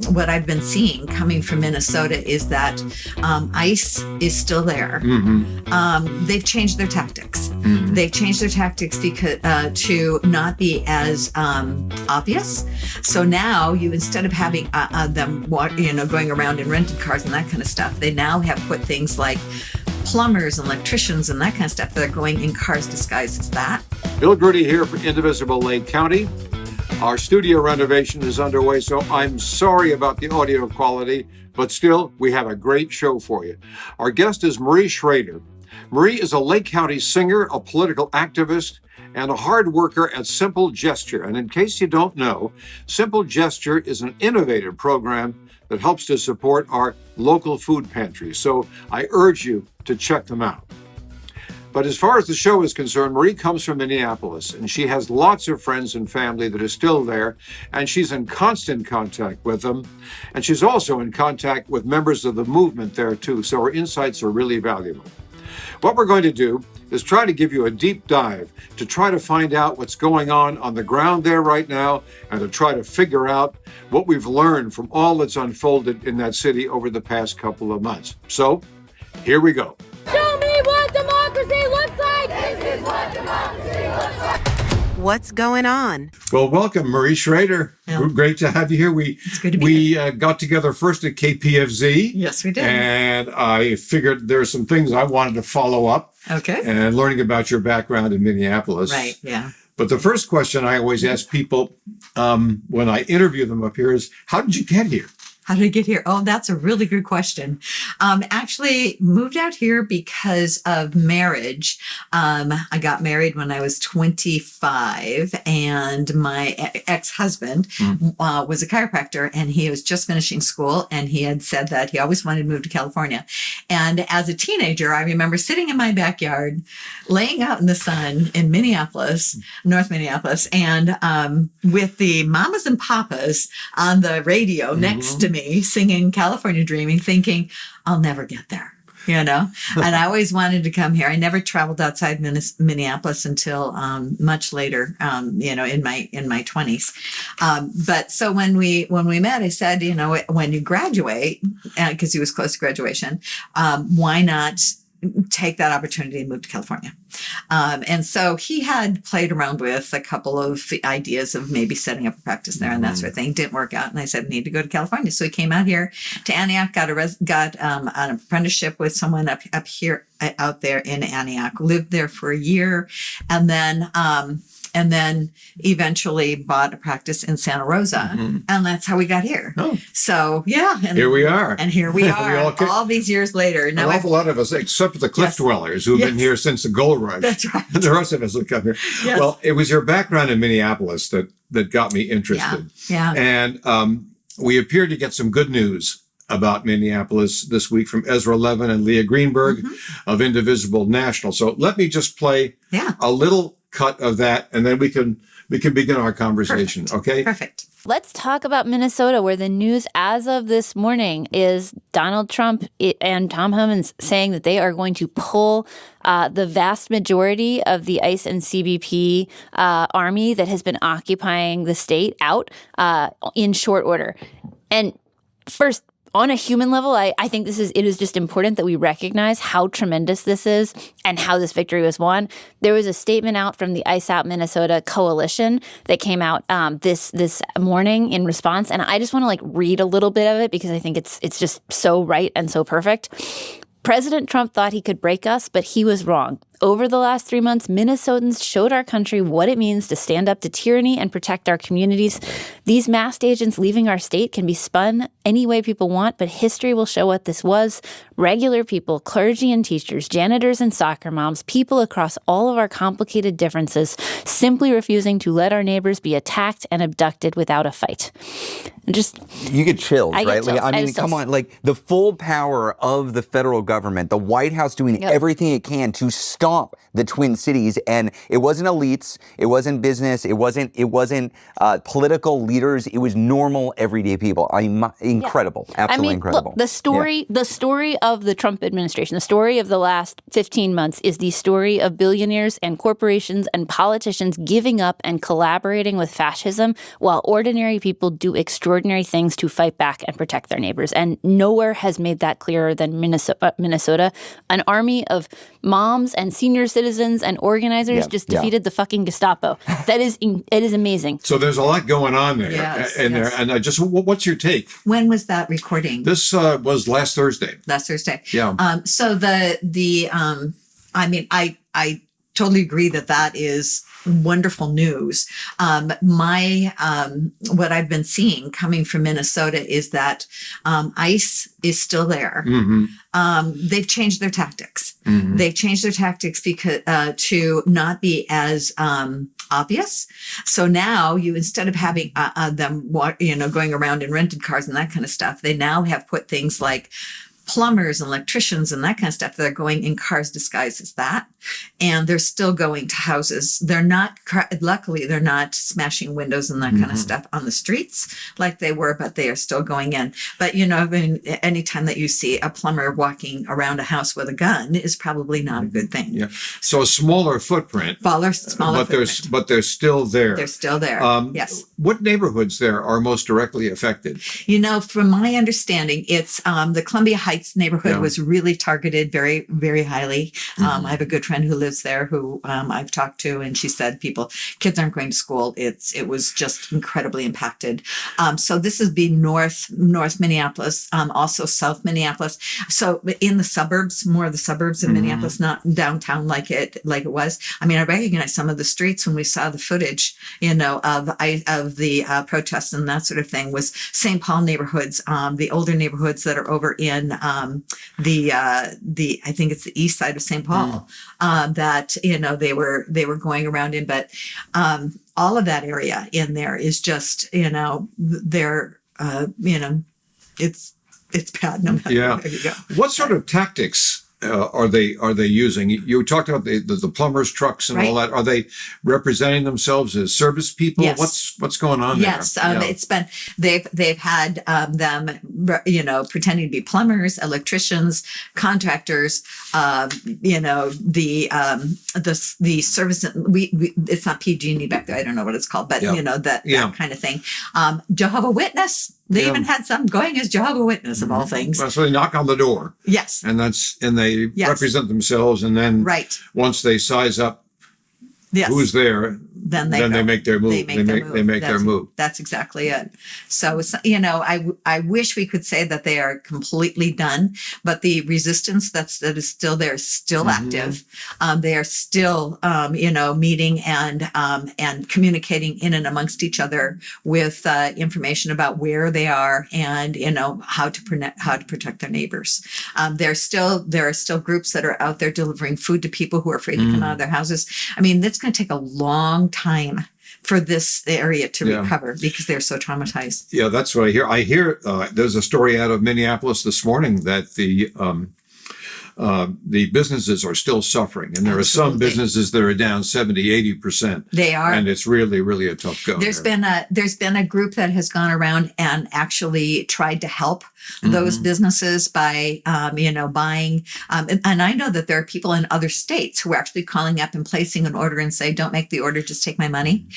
what I've been seeing coming from Minnesota is that ICE is still there. They've changed their tactics. They've changed their tactics because to not be as obvious. So now you, instead of having them going around in rented cars and that kind of stuff, they now have put things like plumbers and electricians and that kind of stuff that are going in cars disguised as that. Bill Grudy here for Indivisible Lake County. Our studio renovation is underway, so I'm sorry about the audio quality, but still, we have a great show for you. Our guest is Marie Schrader. Marie is a Lake County singer, a political activist, and a hard worker at Simple Gesture. And in case you don't know, Simple Gesture is an innovative program that helps to support our local food pantries. So I urge you to check them out. But as far as the show is concerned, Marie comes from Minneapolis, and she has lots of friends and family that are still there, and she's in constant contact with them. And she's also in contact with members of the movement there too, so her insights are really valuable. What we're going to do is try to give you a deep dive to try to find out what's going on the ground there right now, and to try to figure out what we've learned from all that's unfolded in that city over the past couple of months. So, here we go. Show me what democracy looks like! This is what democracy looks like! What's going on? Well, welcome, Marie Schrader. Yeah. Great to have you here. It's good to be here. We got together first at KPFZ. Yes, we did. And I figured there's some things I wanted to follow up. Okay. And learning about your background in Minneapolis. Right, yeah. But the first question I always ask people when I interview them up here is, how did you get here? How did I get here? Oh, that's a really good question. Actually moved out here because of marriage. I got married when I was 25, and my ex-husband was a chiropractor, and he was just finishing school, and he had said that he always wanted to move to California. And as a teenager, I remember sitting in my backyard, laying out in the sun in Minneapolis, North Minneapolis, and with the mamas and papas on the radio next to me, singing California Dreaming, thinking, I'll never get there, And I always wanted to come here. I never traveled outside Minneapolis until much later, in my 20s. But so when we met, I said, when you graduate, because he was close to graduation, why not take that opportunity and move to California? And so he had played around with a couple of ideas of maybe setting up a practice there and that sort of thing. Didn't work out. And I said, I need to go to California. So he came out here to Antioch, got an apprenticeship with someone out there in Antioch, lived there for a year, and then eventually bought a practice in Santa Rosa. And that's how we got here. Oh. So, yeah. And here we are. And here we are all these years later. Now, an awful lot of us, except for the cliff dwellers who have been here since the gold rush. That's right. The rest of us will come here. Yes. Well, it was your background in Minneapolis that got me interested. Yeah. And we appeared to get some good news about Minneapolis this week from Ezra Levin and Leah Greenberg of Indivisible National. So let me just play a little cut of that, and then we can begin our conversation. Perfect. Okay? Perfect. Let's talk about Minnesota, where the news as of this morning is Donald Trump and Tom Homan saying that they are going to pull the vast majority of the ICE and CBP army that has been occupying the state out in short order. And first, on a human level, I think it is just important that we recognize how tremendous this is and how this victory was won. There was a statement out from the ICE Out Minnesota coalition that came out this morning in response, and I just want to read a little bit of it because I think it's just so right and so perfect. President Trump thought he could break us, but he was wrong. Over the last 3 months, Minnesotans showed our country what it means to stand up to tyranny and protect our communities. These masked agents leaving our state can be spun any way people want, but history will show what this was. Regular people, clergy and teachers, janitors and soccer moms, people across all of our complicated differences, simply refusing to let our neighbors be attacked and abducted without a fight. You get chills, right? Get chills. I mean, come on, the full power of the federal government, the White House doing everything it can to stop stomp the Twin Cities, and it wasn't elites, it wasn't business, it wasn't political leaders. It was normal, everyday people. I mean, incredible, absolutely incredible. Look, the story of the Trump administration, the story of the last 15 months is the story of billionaires and corporations and politicians giving up and collaborating with fascism while ordinary people do extraordinary things to fight back and protect their neighbors. And nowhere has made that clearer than Minnesota. An army of moms and senior citizens and organizers defeated the fucking Gestapo. It is amazing. So there's a lot going on there. There. And what's your take? When was that recording? This was last Thursday. Last Thursday. Yeah. So I totally agree that is wonderful news. What I've been seeing coming from Minnesota is that ICE is still there. Mm-hmm. They've changed their tactics. Mm-hmm. They've changed their tactics because to not be as obvious. So now instead of having them going around in rented cars and that kind of stuff, they now have put things like plumbers and electricians and that kind of stuff. They're going in cars disguised as that. And they're still going to houses. Luckily, they're not smashing windows and that kind of stuff on the streets like they were, but they are still going in. But, anytime that you see a plumber walking around a house with a gun is probably not a good thing. Yeah. So a smaller footprint. Smaller footprint. But they're still there. They're still there. Yes. What neighborhoods there are most directly affected? From my understanding, it's the Columbia Heights neighborhood was really targeted very, very highly. I have a good friend who lives there who I've talked to, and she said kids aren't going to school. It was just incredibly impacted. So this is North Minneapolis, also South Minneapolis. So in the suburbs, more of the suburbs of Minneapolis, not downtown like it was. I mean, I recognize some of the streets when we saw the footage, of the protests and that sort of thing was St. Paul neighborhoods, the older neighborhoods that are over in I think it's the east side of St. Paul, that they were going around in, but all of that area in there is just it's bad no matter where you go. What sort of tactics are they using? You talked about the plumbers' trucks and all that. Are they representing themselves as service people? Yes. What's going on there? Yes, it's been they've had them pretending to be plumbers, electricians, contractors. The service. It's not PG&E back there. I don't know what it's called, but that kind of thing. Jehovah's Witness. They even had some going as Jehovah's Witness of all things. So they knock on the door. Yes. And they represent themselves, and then once they size up who's there, then they make their move. They make their move. That's exactly it. So, I wish we could say that they are completely done, but the resistance that is still there is still active. They are still, meeting and communicating in and amongst each other with information about where they are and how to protect their neighbors. There are still groups that are out there delivering food to people who are afraid to come out of their houses. I mean, it's going to take a long time for this area to recover because they're so traumatized. Yeah, that's what I hear. I hear there's a story out of Minneapolis this morning that the businesses are still suffering, and there are some businesses that are down 70-80%. They are, and it's really, really a tough go. There's been a group that has gone around and actually tried to help those businesses by buying. And I know that there are people in other states who are actually calling up and placing an order and say, "Don't make the order, just take my money,"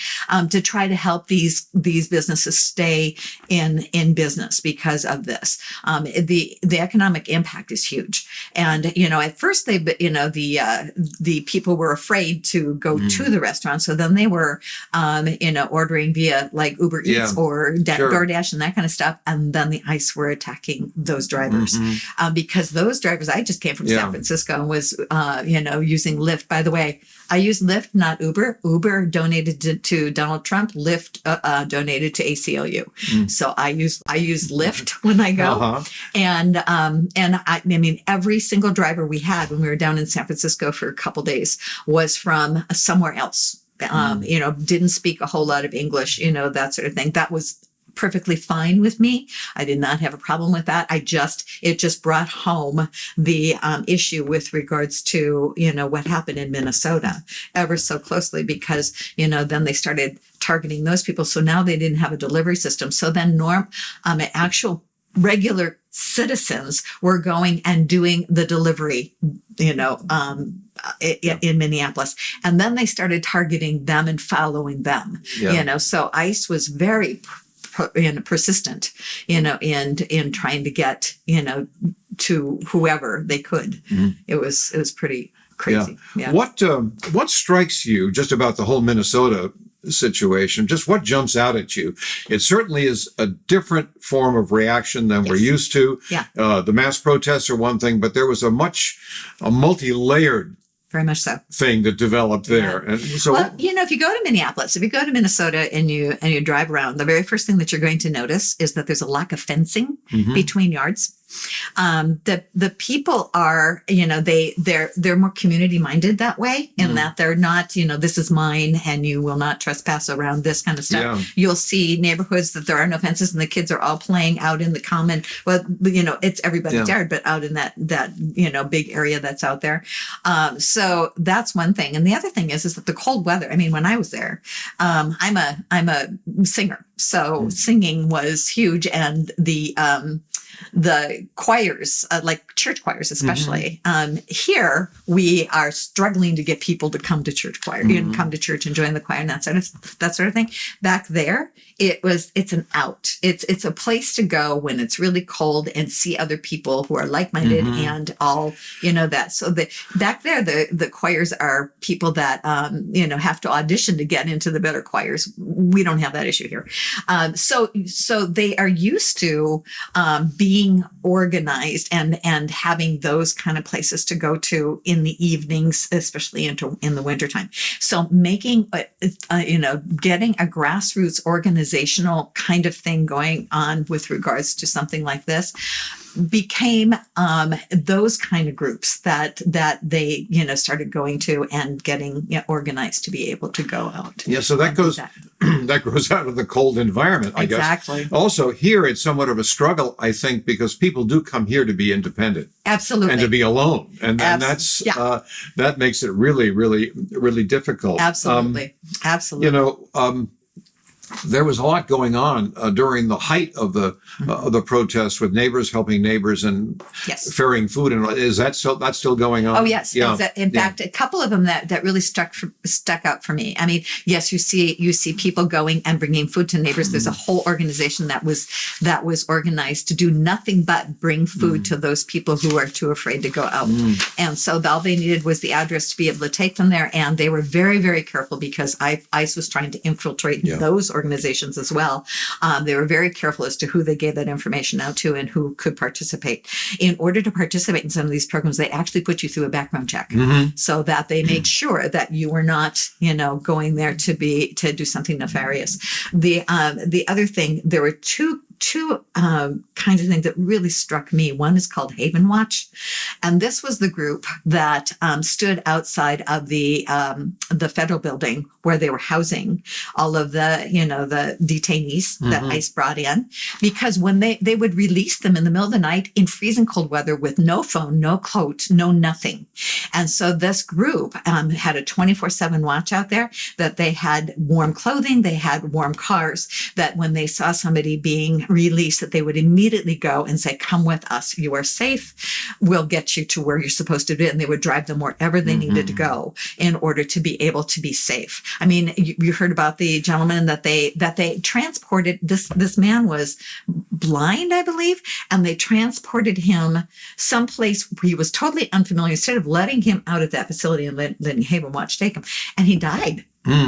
to try to help these businesses stay in business because of this. The economic impact is huge, and at first the people were afraid to go to the restaurant, so then they were ordering via like Uber Eats or DoorDash and that kind of stuff, and then the ICE were attacking those drivers because those drivers. I just came from San Francisco and was using Lyft. By the way, I use Lyft, not Uber. Uber donated to Donald Trump. Lyft donated to ACLU. So I use Lyft when I go, and I mean every single driver we had when we were down in San Francisco for a couple days was from somewhere else. Didn't speak a whole lot of English, that sort of thing. That was perfectly fine with me. I did not have a problem with that. It just brought home the issue with regards to, what happened in Minnesota ever so closely, because, then they started targeting those people. So now they didn't have a delivery system. So then actual regular citizens were going and doing the delivery, in Minneapolis. And then they started targeting them and following them, so ICE was very persistent, in trying to get, to whoever they could. It was pretty crazy. Yeah. What strikes you just about the whole Minnesota situation? Just what jumps out at you? It certainly is a different form of reaction than we're used to. Yeah. The mass protests are one thing, but there was a multi-layered Very much so. thing that developed there. Yeah. And so, well, if you go to Minneapolis, if you go to Minnesota and you drive around, the very first thing that you're going to notice is that there's a lack of fencing between yards. The people are, they're more community minded that way, in that they're not, this is mine and you will not trespass around this kind of stuff. Yeah. You'll see neighborhoods that there are no fences and the kids are all playing out in the common. Well, it's everybody's yard, but out in that big area that's out there. So that's one thing. And the other thing is that the cold weather, I mean, when I was there, I'm a singer. So singing was huge. And the choirs, like church choirs, especially, here we are struggling to get people to come to church choir, come to church and join the choir and that sort of thing. Back there, it's an out. It's a place to go when it's really cold and see other people who are like-minded and all, that. So back there, the choirs are people that, have to audition to get into the better choirs. We don't have that issue here. So they are used to, being organized and having those kind of places to go to in the evenings, especially in the wintertime. So making, getting a grassroots organizational kind of thing going on with regards to something like this became those kind of groups that they started going to and getting organized to be able to go out. Yeah, so that goes that grows out of the cold environment, I guess. Exactly. Also, here it's somewhat of a struggle, I think, because people do come here to be independent. Absolutely. And to be alone, and that's that makes it really, really, really difficult. Absolutely. Absolutely. There was a lot going on during the height of the protests, with neighbors helping neighbors and ferrying food. And is that still going on? Oh, yes. Yeah. In fact, a couple of them that really stuck out for me. I mean, yes, you see people going and bringing food to neighbors. There's a whole organization that was organized to do nothing but bring food to those people who are too afraid to go out. And so all they needed was the address to be able to take them there. And they were very, very careful, because ICE was trying to infiltrate those organizations as well. They were very careful as to who they gave that information out to and who could participate. In order to participate in some of these programs, they actually put you through a background check, so that they made sure that you were not, going there to do something nefarious. The other thing, there were two kinds of things that really struck me. One is called Haven Watch, and this was the group that stood outside of the federal building where they were housing all of the detainees that ICE brought in, because when they would release them in the middle of the night in freezing cold weather with no phone, no coat, no nothing. And so this group had a 24/7 watch out there, that they had warm clothing, they had warm cars, that when they saw somebody being released, that they would immediately go and say, come with us, you are safe, we'll get you to where you're supposed to be. And they would drive them wherever they needed to go in order to be able to be safe. I mean, you heard about the gentleman that they transported. This man was blind, I believe, and they transported him someplace where he was totally unfamiliar, instead of letting him out at that facility and letting Haven Watch take him. And he died.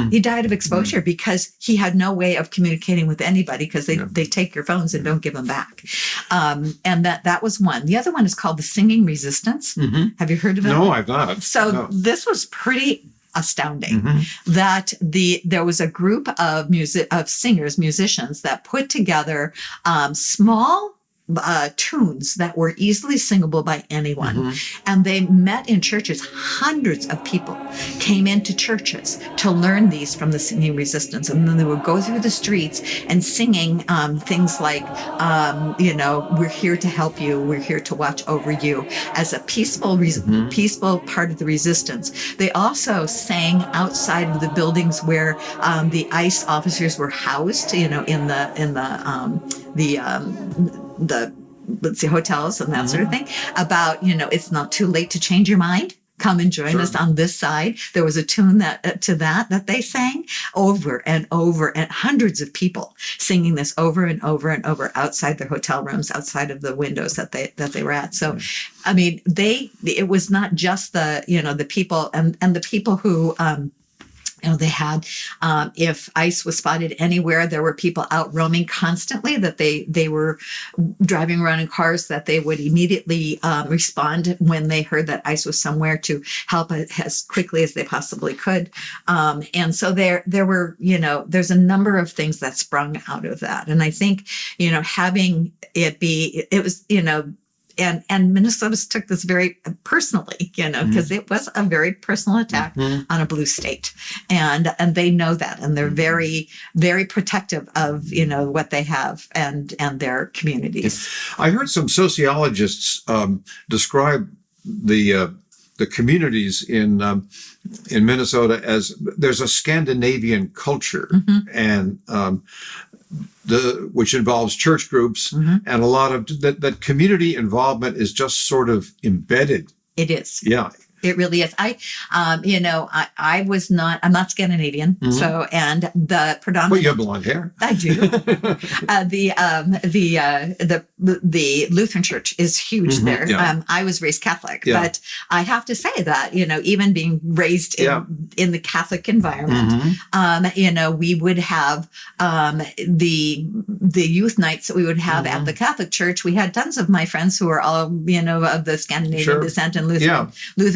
He died of exposure because he had no way of communicating with anybody, because they take your phones and don't give them back. And that was one. The other one is called the Singing Resistance. Have you heard of it? No, I've not. So this was pretty astounding, that there was a group of musicians that put together small tunes that were easily singable by anyone. And they met in churches. Hundreds of people came into churches to learn these from the singing resistance. And then they would go through the streets and singing things like, we're here to help you. We're here to watch over you, as a peaceful part of the resistance. They also sang outside of the buildings where the ICE officers were housed, in the let's say hotels and that sort of thing, about, it's not too late to change your mind. Come and join us on this side. There was a tune that they sang over and over, and hundreds of people singing this over and over and over outside their hotel rooms, outside of the windows that they were at. So, I mean, it was not just the people and the people who, they had, if ICE was spotted anywhere, there were people out roaming constantly, that they were driving around in cars, that they would immediately respond when they heard that ICE was somewhere to help as quickly as they possibly could. And so there were, there's a number of things that sprung out of that. And I think, having it was, and Minnesota took this very personally, because it was a very personal attack on a blue state, and they know that, and they're very, very protective of what they have and their communities. I heard some sociologists describe the communities in Minnesota as there's a Scandinavian culture, and which involves church groups, and a lot of that community involvement is just sort of embedded. It is. Yeah. It really is. I'm not Scandinavian. So, and the predominant. Well, you have blonde hair. I do. The Lutheran Church is huge there. Yeah. I was raised Catholic, but I have to say that, even being raised in the Catholic environment, we would have, the youth nights that we would have at the Catholic Church. We had tons of my friends who were all, of the Scandinavian descent and Lutheran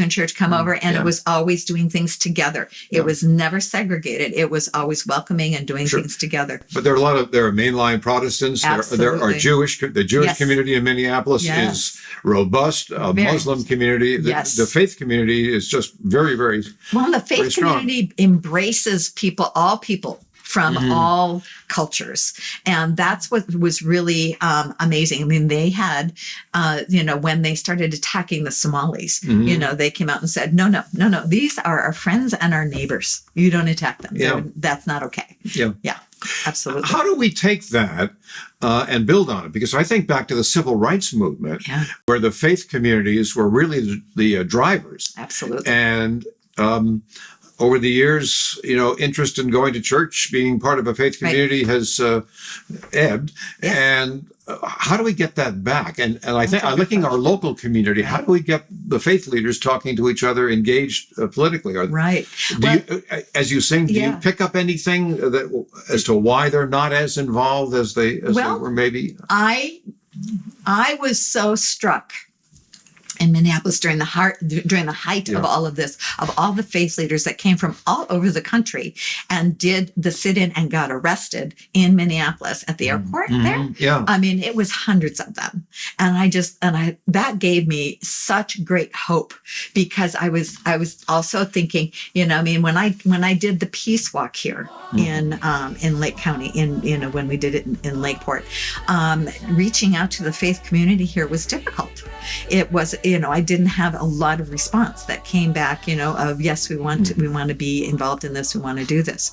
Church come over, and it was always doing things together. It was never segregated. It was always welcoming and doing things together. But there are there are mainline Protestants. There are Jewish. The Jewish community in Minneapolis is robust. Muslim community. The faith community is just very, very well. The faith community embraces people, all people, from all cultures. And that's what was really amazing. I mean, they had, when they started attacking the Somalis, they came out and said, no, these are our friends and our neighbors. You don't attack them. That's not okay. Yeah, absolutely. How do we take that and build on it? Because I think back to the civil rights movement, where the faith communities were really the drivers. Absolutely. And over the years, interest in going to church, being part of a faith community has ebbed. Yes. And how do we get that back? And I think, looking at our local community, how do we get the faith leaders talking to each other, engaged politically? As you sing, do you pick up anything as to why they're not as involved as they were maybe? I was so struck in Minneapolis during the height of all of this, of all the faith leaders that came from all over the country and did the sit-in and got arrested in Minneapolis at the airport there. Yeah. I mean, it was hundreds of them. And that gave me such great hope, because I was also thinking, when I did the peace walk here in Lake County, when we did it in Lakeport, reaching out to the faith community here was difficult. It was, I didn't have a lot of response that came back, of yes, we want to be involved in this. We want to do this.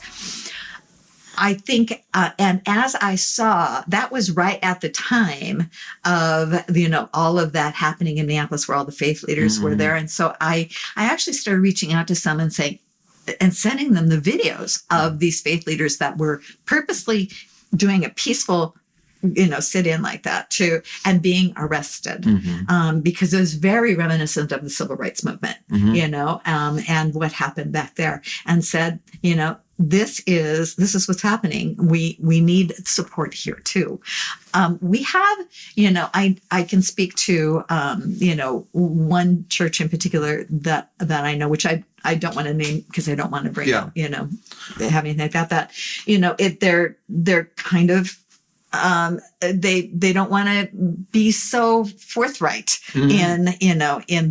I think, and as I saw, that was right at the time of, all of that happening in Minneapolis, where all the faith leaders were there. And so I actually started reaching out to some and sending them the videos of these faith leaders that were purposely doing a peaceful sit in like that too, and being arrested, because it was very reminiscent of the civil rights movement, and what happened back there, and said, this is what's happening. We need support here too. We have, I can speak to, one church in particular that I know, which I don't want to name because I don't want to bring up, have anything like that, they're kind of, they don't want to be so forthright in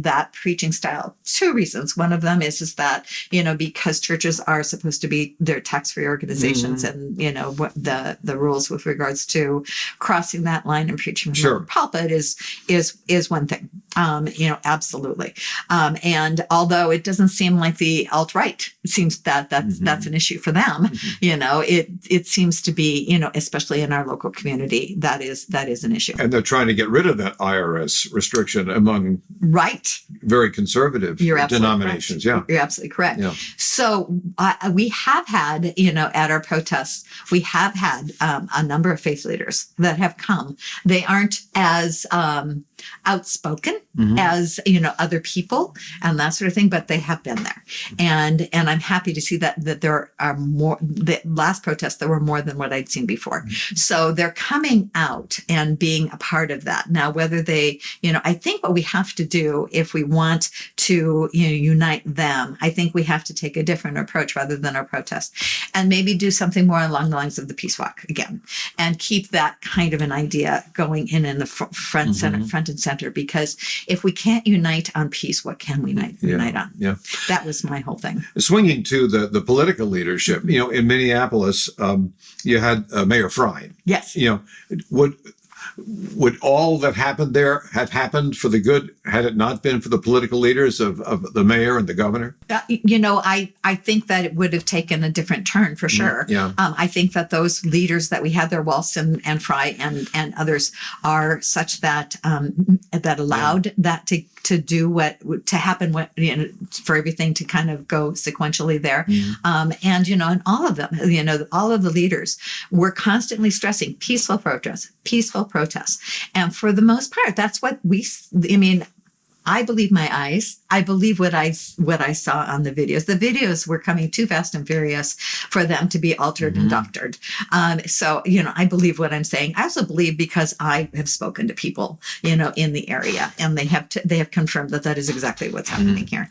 that preaching style. Two reasons. One of them is that, because churches are supposed to be, they're tax-free organizations, and, what the rules with regards to crossing that line and preaching from the pulpit is one thing. Absolutely. And although it doesn't seem like the alt-right, it seems that's an issue for them. It seems to be, especially in our local community, that is an issue. And they're trying to get rid of that IRS restriction among very conservative denominations. Correct. You're absolutely correct. Yeah. So we have had, at our protests, we have had a number of faith leaders that have come. They aren't as outspoken as other people and that sort of thing, but they have been there, and I'm happy to see that there are more. The last protest, there were more than what I'd seen before, so they're coming out and being a part of that. Now, whether they, I think what we have to do if we want to unite them, I think we have to take a different approach rather than our protest, and maybe do something more along the lines of the peace walk again, and keep that kind of an idea going in the front and center, because if we can't unite on peace, what can we unite on? Yeah. That was my whole thing. Swinging to the political leadership, in Minneapolis, you had Mayor Fry. Yes. Would all that happened there have happened for the good had it not been for the political leaders of the mayor and the governor? I think that it would have taken a different turn for sure. Yeah. I think that those leaders that we had there, Waltz and Fry and others, are such that that allowed that to do to happen, for everything to kind of go sequentially there. And all of them, all of the leaders were constantly stressing peaceful protests. And for the most part, that's what I believe my eyes. I believe what I saw on the videos. The videos were coming too fast and furious for them to be altered and doctored. So, I believe what I'm saying. I also believe, because I have spoken to people, in the area, and they have confirmed that is exactly what's happening here.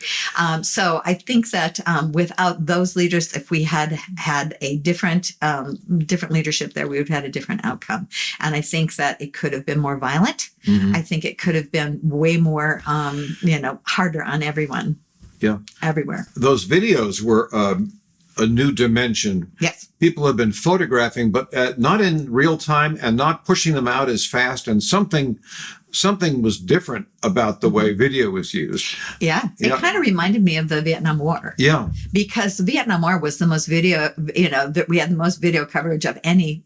So I think that without those leaders, if we had a different leadership there, we would have had a different outcome. And I think that it could have been more violent. I think it could have been way more, harder on everyone. Yeah. Everywhere. Those videos were a new dimension. Yes. People have been photographing, but not in real time and not pushing them out as fast. And something was different about the way video was used. Yeah. It kind of reminded me of the Vietnam War. Yeah. Because the Vietnam War was the most video, that we had the most video coverage of any,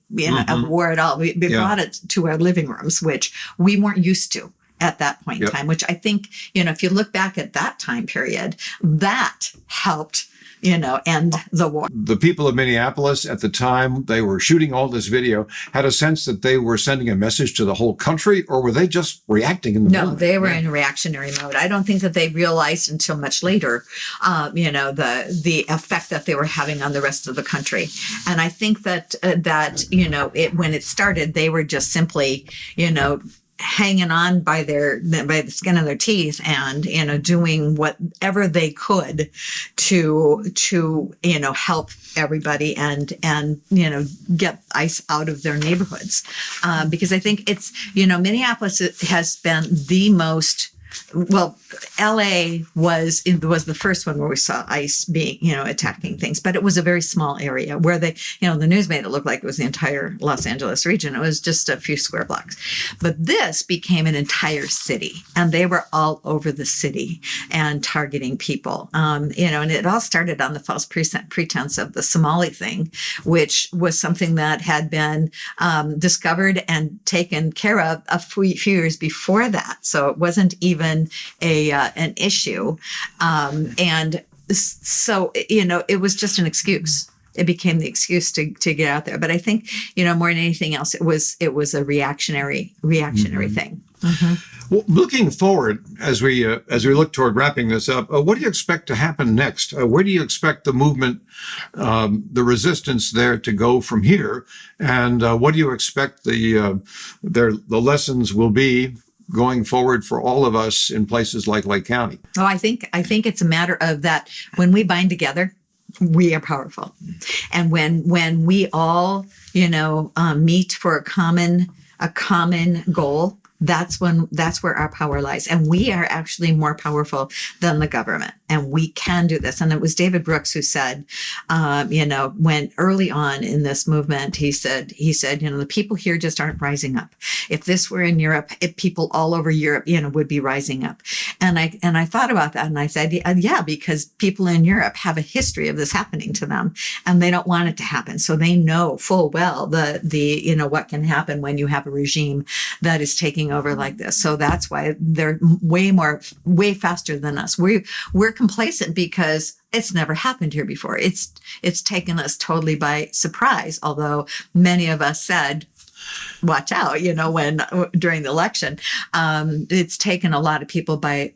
of war at all. We brought it to our living rooms, which we weren't used to at that point in time, which I think, if you look back at that time period, that helped, end the war. The people of Minneapolis at the time they were shooting all this video had a sense that they were sending a message to the whole country, or were they just reacting in the moment? No, they were in reactionary mode. I don't think that they realized until much later, the effect that they were having on the rest of the country. And I think that when it started, they were just simply, hanging on by the skin of their teeth, and doing whatever they could to help everybody and get ICE out of their neighborhoods, because I think it's Minneapolis has been the most. Well, LA was the first one where we saw ICE being, attacking things, but it was a very small area where the news made it look like it was the entire Los Angeles region. It was just a few square blocks, but this became an entire city, and they were all over the city and targeting people. And it all started on the false pretense of the Somali thing, which was something that had been discovered and taken care of a few years before that. So it wasn't even an issue, and so it was just an excuse. It became the excuse to get out there. But I think more than anything else, it was a reactionary thing. Well, looking forward, as we look toward wrapping this up, what do you expect to happen next? Where do you expect the movement, the resistance there to go from here? And what do you expect the lessons will be going forward for all of us in places like Lake County? Oh, I think it's a matter of that when we bind together, we are powerful. And when we all, meet for a common goal, that's where our power lies. And we are actually more powerful than the government, and we can do this. And it was David Brooks who said, when early on in this movement, he said, the people here just aren't rising up. If this were in Europe, people all over Europe, would be rising up. And I thought about that, and I said, yeah, because people in Europe have a history of this happening to them, and they don't want it to happen. So they know full well the what can happen when you have a regime that is taking over like this. So that's why they're way faster than us. We're complacent because it's never happened here before. It's taken us totally by surprise. Although many of us said, watch out, when during the election, it's taken a lot of people by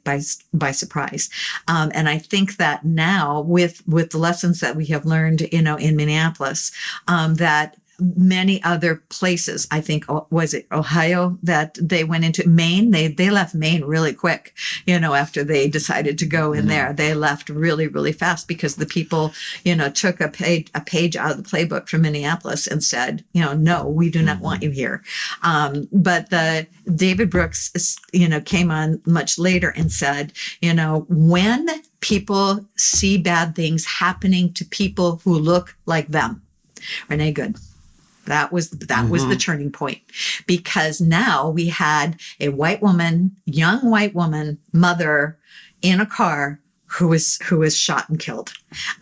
surprise. And I think that now with the lessons that we have learned, in Minneapolis, that many other places, I think, was it Ohio that they went into? Maine? They left Maine really quick, after they decided to go in there. They left really, really fast because the people, took a page out of the playbook from Minneapolis and said, no, we do not want you here. But David Brooks, came on much later and said, when people see bad things happening to people who look like them, Renee Good. That was the turning point, because now we had a young white woman, mother in a car who was shot and killed,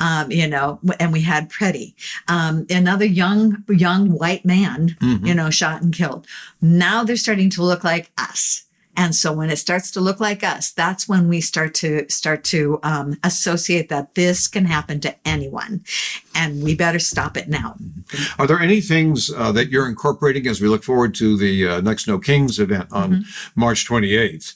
and we had Freddie, another young white man, shot and killed. Now they're starting to look like us. And so when it starts to look like us, that's when we start to associate that this can happen to anyone, and we better stop it now. Are there any things that you're incorporating as we look forward to the Next No Kings event on March 28th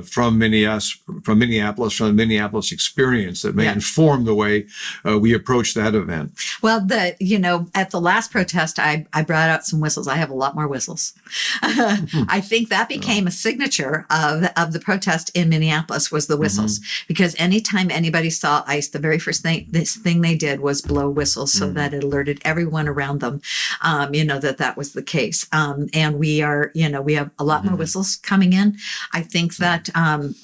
from Minneapolis, from the Minneapolis experience that may inform the way we approach that event? Well, at the last protest, I brought out some whistles. I have a lot more whistles. I think that became a signature of the protest in Minneapolis was the whistles, because anytime anybody saw ICE, the very first thing they did was blow whistles so that it alerted everyone around them, that was the case. And we have a lot more whistles coming in. I think that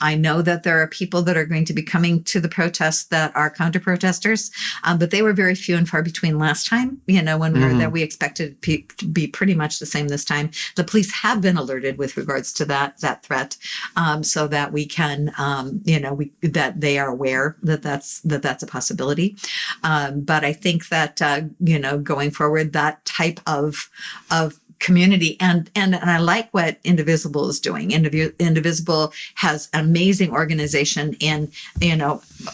I know that there are people that are going to be coming to the protests that are counter protesters, but they were very few and far between last time. When we were there, we expected it to be pretty much the same this time. The police have been alerted with regards to that threat, so that we can, that they are aware that that's a possibility. But I think that, going forward, that type of community and I like what Indivisible is doing. Indivisible has an amazing organization in,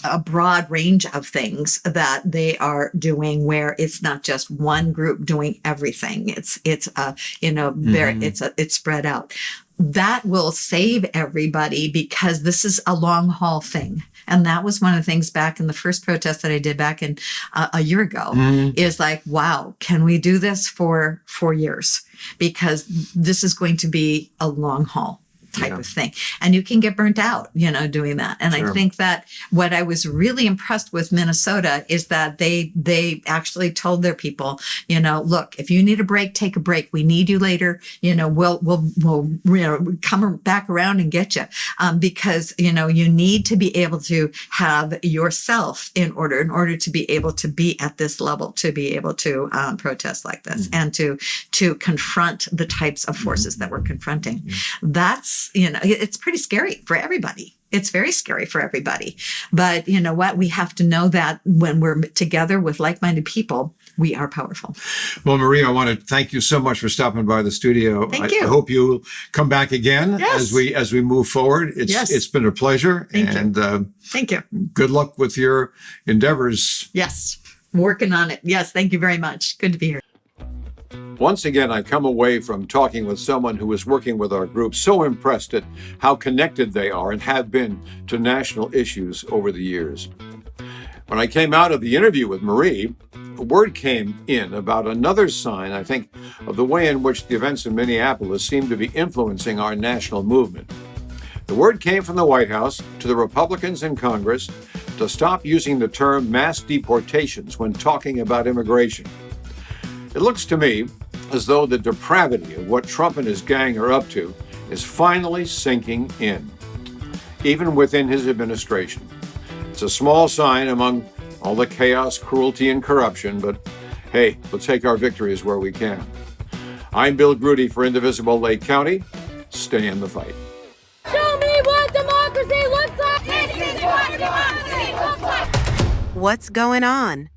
a broad range of things that they are doing, where it's not just one group doing everything. It's spread out. That will save everybody, because this is a long haul thing. And that was one of the things back in the first protest that I did back in a year ago, is like, wow, can we do this for 4 years? Because this is going to be a long haul type of thing. And you can get burnt out, doing that. And I think that what I was really impressed with Minnesota is that they actually told their people, look, if you need a break, take a break. We need you later. We'll come back around and get you. Because, you need to be able to have yourself in order to be able to be at this level, to be able to protest like this, and to confront the types of forces that we're confronting. That's, it's pretty scary for everybody. It's very scary for everybody. But you know what? We have to know that when we're together with like-minded people, we are powerful. Well, Marie, I want to thank you so much for stopping by the studio. Thank you. I hope you'll come back again as we move forward. It's been a pleasure. Thank you. Good luck with your endeavors. Yes. Working on it. Yes. Thank you very much. Good to be here. Once again, I come away from talking with someone who is working with our group so impressed at how connected they are and have been to national issues over the years. When I came out of the interview with Marie, a word came in about another sign, I think, of the way in which the events in Minneapolis seem to be influencing our national movement. The word came from the White House to the Republicans in Congress to stop using the term mass deportations when talking about immigration. It looks to me as though the depravity of what Trump and his gang are up to is finally sinking in, even within his administration. It's a small sign among all the chaos, cruelty, and corruption, but hey, we'll take our victories where we can. I'm Bill Grudy for Indivisible Lake County. Stay in the fight. Show me what democracy looks like! This is what democracy looks like! What's going on?